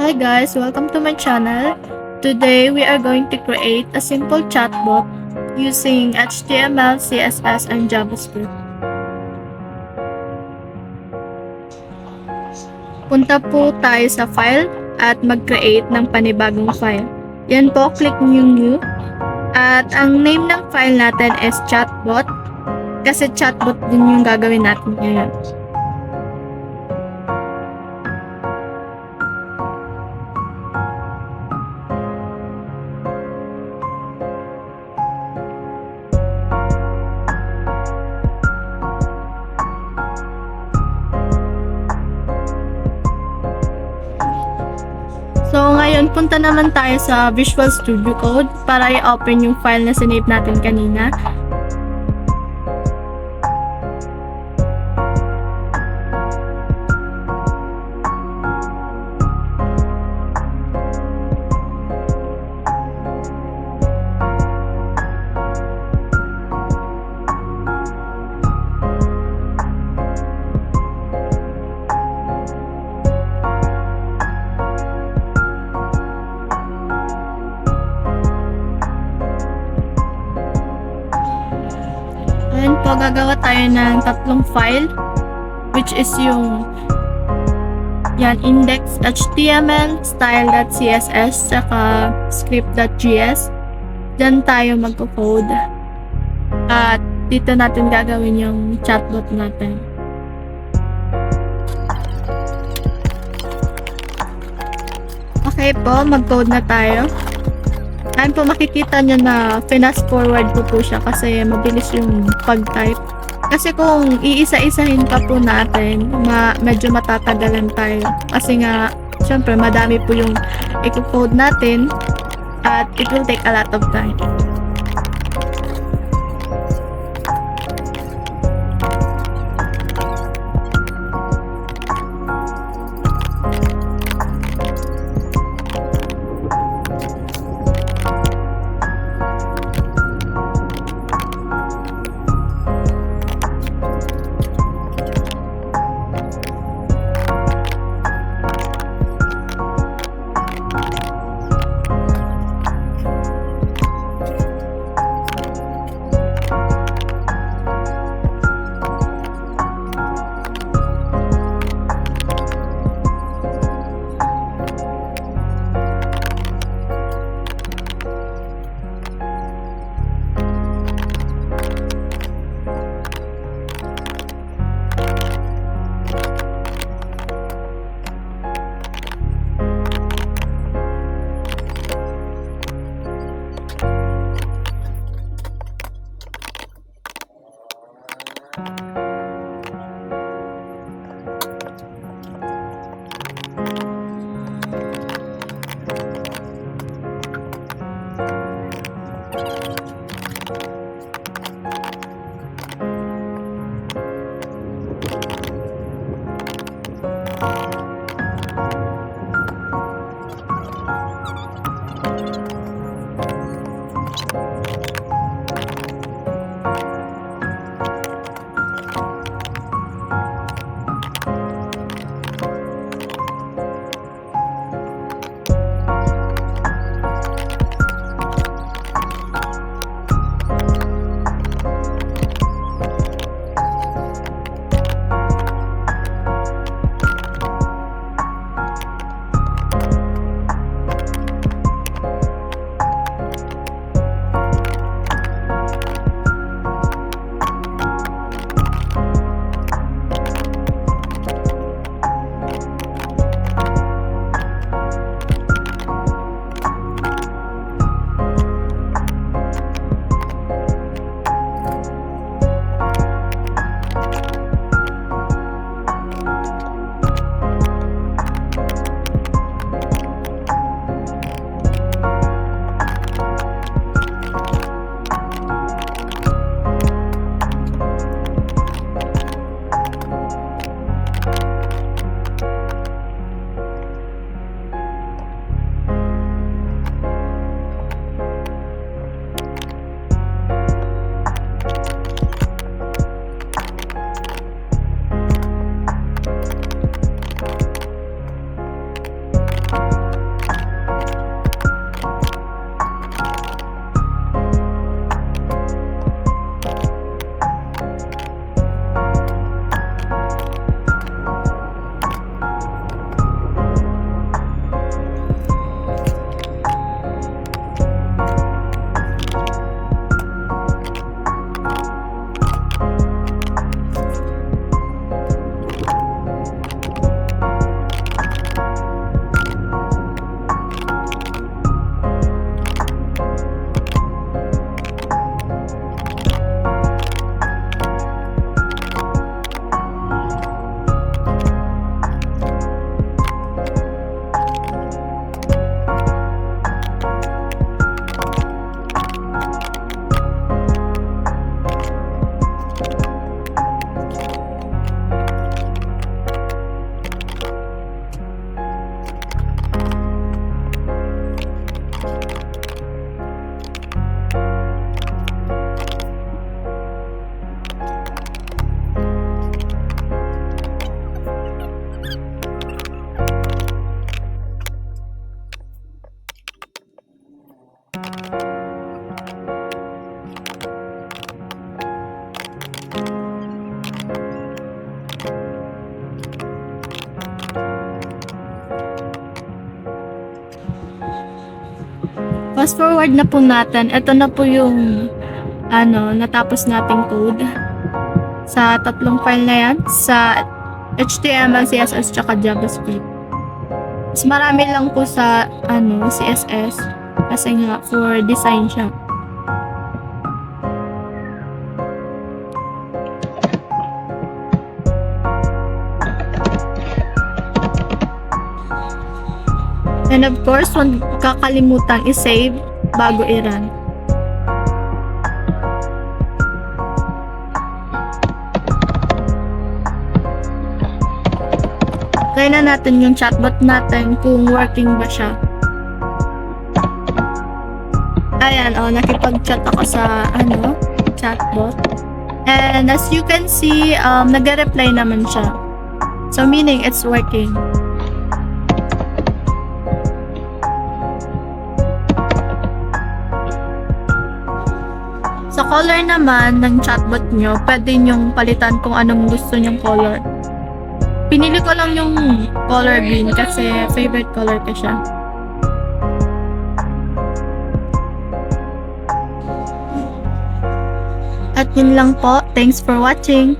Hi guys, welcome to my channel. Today we are going to create a simple chatbot using HTML, CSS, and JavaScript. Punta po tayo sa file at mag-create ng panibagong file. Yan po, click yung new. At ang name ng file natin is chatbot kasi chatbot din yung gagawin natin ngayon. So, ngayon, punta naman tayo sa Visual Studio Code para i-open yung file na sinave natin kanina. Ayan po, gagawa tayo ng tatlong file, which is yung index.html, style.css, saka script.js. Diyan tayo magko-code. At dito natin gagawin yung chatbot natin. Okay po, mag-code na tayo. Ayan po, makikita nyo na fast forward ko po siya kasi mabilis yung pag-type. Kasi kung iisa-isahin pa po natin, medyo matatagalan tayo. Kasi nga, syempre, madami po yung i-code natin at it will take a lot of time. Fast forward na po natin. Ito na po yung natapos nating code sa tatlong file na yan, sa HTML, CSS, tsaka JavaScript. Mas marami lang po sa CSS kasi nga for design siya. And of course, huwag kakalimutang i-save bago i-run. Try na natin yung chatbot natin kung working ba siya. Ayan, nakipag-chat ako sa chatbot. And as you can see, nag-reply naman siya. So meaning it's working. Sa color naman ng chatbot nyo, pwede nyong palitan kung anong gusto nyong color. Pinili ko lang yung color green kasi favorite color ko siya. At yun lang po. Thanks for watching.